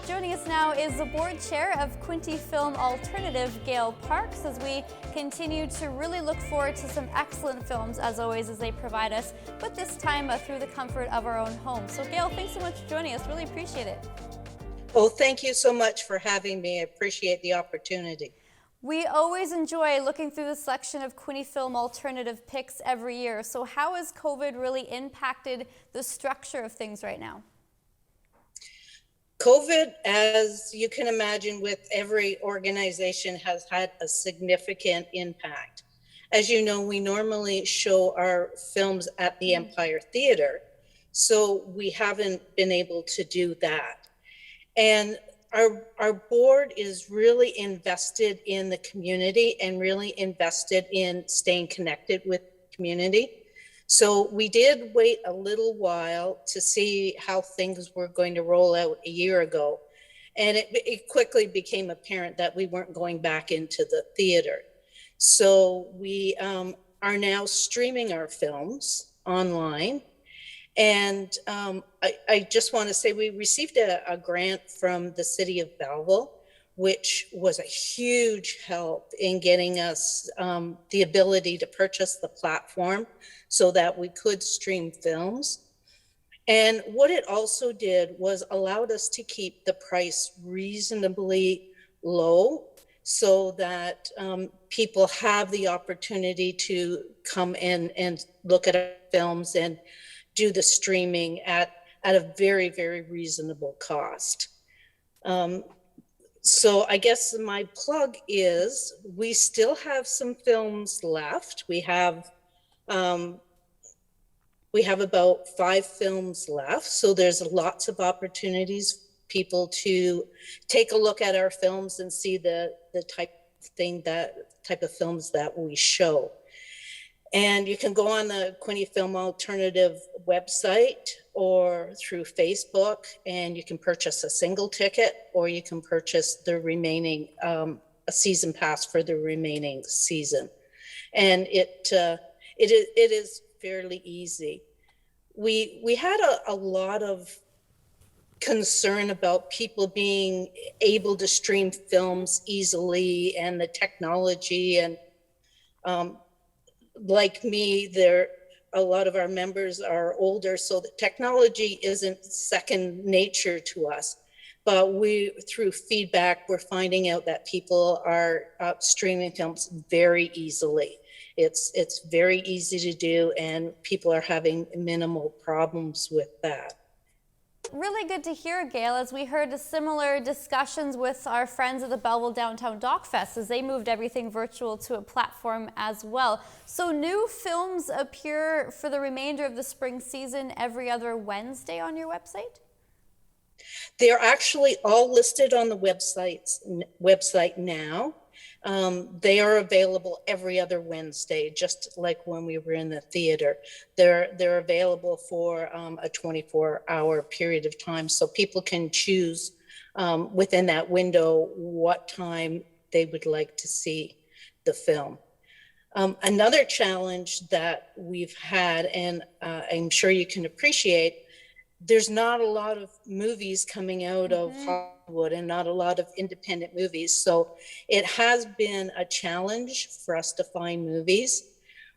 Joining us now is the board chair of Quinte Film Alternative, Gayle Parks, as we continue to really look forward to some excellent films, as always, as they provide us, but this time through the comfort of our own home. So Gayle, thanks so much for joining us. Really appreciate it. Oh, thank you so much for having me. I appreciate the opportunity. We always enjoy looking through the selection of Quinte Film Alternative picks every year. So how has COVID really impacted the structure of things right now? COVID, as you can imagine, with every organization, has had a significant impact. As you know, we normally show our films at the Empire Theater, so we haven't been able to do that. And our board is really invested in the community and really invested in staying connected with the community. So we did wait a little while to see how things were going to roll out a year ago. And it quickly became apparent that we weren't going back into the theater. So we are now streaming our films online. And I just want to say we received a grant from the city of Belleville, which was a huge help in getting us the ability to purchase the platform so that we could stream films. And what it also did was allowed us to keep the price reasonably low so that people have the opportunity to come in and look at our films and do the streaming at a very, very reasonable cost. So I guess my plug is we still have some films left. We have about 5 films left. So there's lots of opportunities for people to take a look at our films and see the type of films that we show. And you can go on the Quinte Film Alternative website or through Facebook, and you can purchase a single ticket, or you can purchase the remaining, a season pass for the remaining season. And it is fairly easy. We had a lot of concern about people being able to stream films easily and the technology, and like me, a lot of our members are older, so the technology isn't second nature to us. But through feedback, we're finding out that people are streaming films very easily. It's very easy to do, and people are having minimal problems with that. Really good to hear, Gayle, as we heard similar discussions with our friends at the Belleville Downtown Doc Fest as they moved everything virtual to a platform as well. So new films appear for the remainder of the spring season every other Wednesday on your website? They're actually all listed on the website now. They are available every other Wednesday, just like when we were in the theater. They're available for a 24-hour period of time, so people can choose within that window what time they would like to see the film. Another challenge that we've had, and I'm sure you can appreciate, there's not a lot of movies coming out of Hollywood and not a lot of independent movies. So it has been a challenge for us to find movies.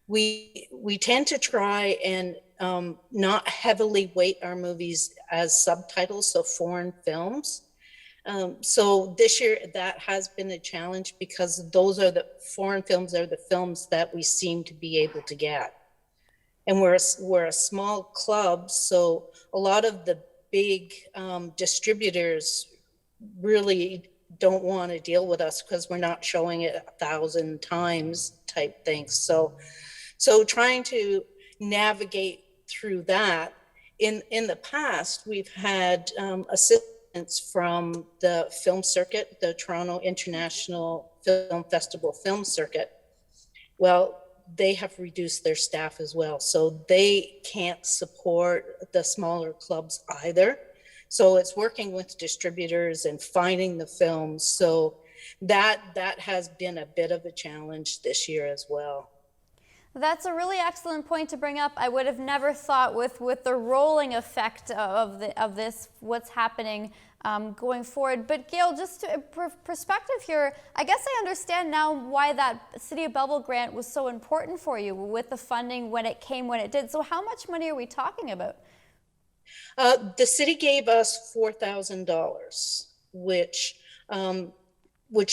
We tend to try and not heavily weight our movies as subtitles, so foreign films. So this year that has been a challenge because those are the foreign films are the films that we seem to be able to get. And we're a small club, so a lot of the big distributors really don't want to deal with us because we're not showing it 1,000 times type things. So trying to navigate through that. In the past, we've had assistance from the film circuit, the Toronto International Film Festival Film Circuit. Well, they have reduced their staff as well. So they can't support the smaller clubs either. So it's working with distributors and finding the films. So that has been a bit of a challenge this year as well. That's a really excellent point to bring up. I would have never thought with the rolling effect of this, what's happening going forward. But Gayle, just to perspective here, I guess I understand now why that City of Belleville grant was so important for you with the funding when it came when it did. So how much money are we talking about? The city gave us $4,000, which,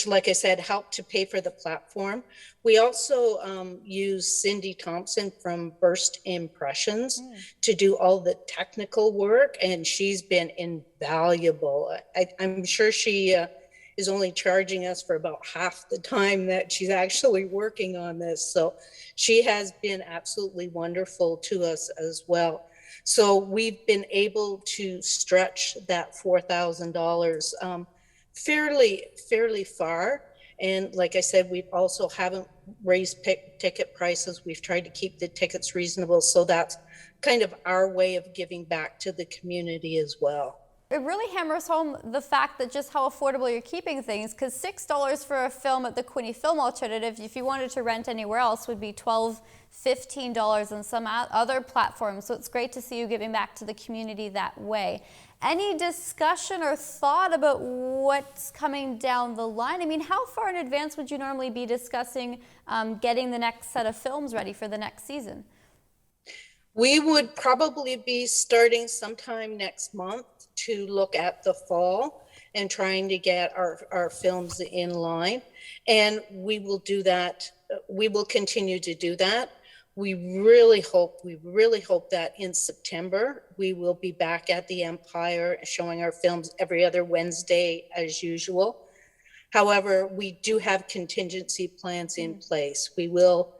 like I said, helped to pay for the platform. We also used Cindy Thompson from Burst Impressions to do all the technical work, and she's been invaluable. I'm sure she is only charging us for about half the time that she's actually working on this. So she has been absolutely wonderful to us as well. So we've been able to stretch that $4,000 fairly far. And like I said, we also haven't raised ticket prices. We've tried to keep the tickets reasonable. So that's kind of our way of giving back to the community as well. It really hammers home the fact that just how affordable you're keeping things, because $6 for a film at the Quinte Film Alternative, if you wanted to rent anywhere else, would be $12, $15 on some other platforms. So it's great to see you giving back to the community that way. Any discussion or thought about what's coming down the line? I mean, how far in advance would you normally be discussing getting the next set of films ready for the next season? We would probably be starting sometime next month to look at the fall and trying to get our films in line. And we will do that. We will continue to do that. We really hope that in September, we will be back at the Empire showing our films every other Wednesday as usual. However, we do have contingency plans in place. We will,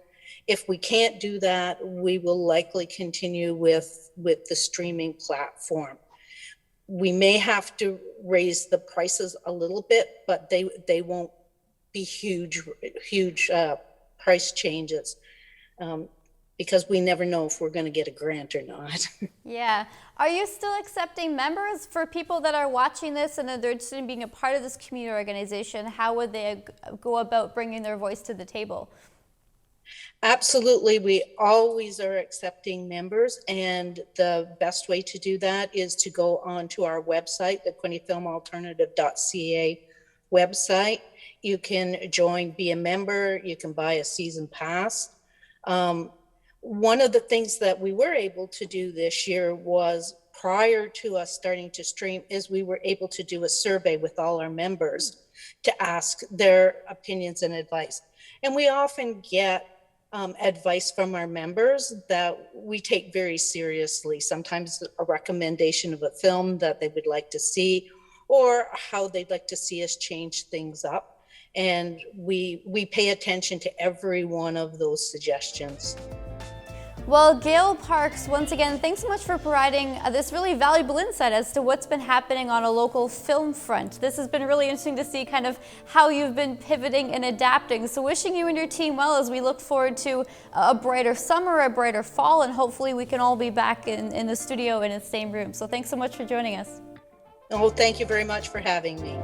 if we can't do that, we will likely continue with the streaming platform. We may have to raise the prices a little bit, but they won't be huge price changes. Because we never know if we're going to get a grant or not. Yeah. Are you still accepting members? For people that are watching this and they're interested in being a part of this community organization, how would they go about bringing their voice to the table? Absolutely. We always are accepting members, and the best way to do that is to go onto our website, the quintefilmalternative.ca website. You can join, be a member, you can buy a season pass. One of the things that we were able to do this year was, prior to us starting to stream, is we were able to do a survey with all our members to ask their opinions and advice. And we often get advice from our members that we take very seriously. Sometimes a recommendation of a film that they would like to see, or how they'd like to see us change things up. And we pay attention to every one of those suggestions. Well, Gayle Parks, once again, thanks so much for providing this really valuable insight as to what's been happening on a local film front. This has been really interesting to see kind of how you've been pivoting and adapting. So wishing you and your team well as we look forward to a brighter summer, a brighter fall, and hopefully we can all be back in the studio in the same room. So thanks so much for joining us. Oh, thank you very much for having me.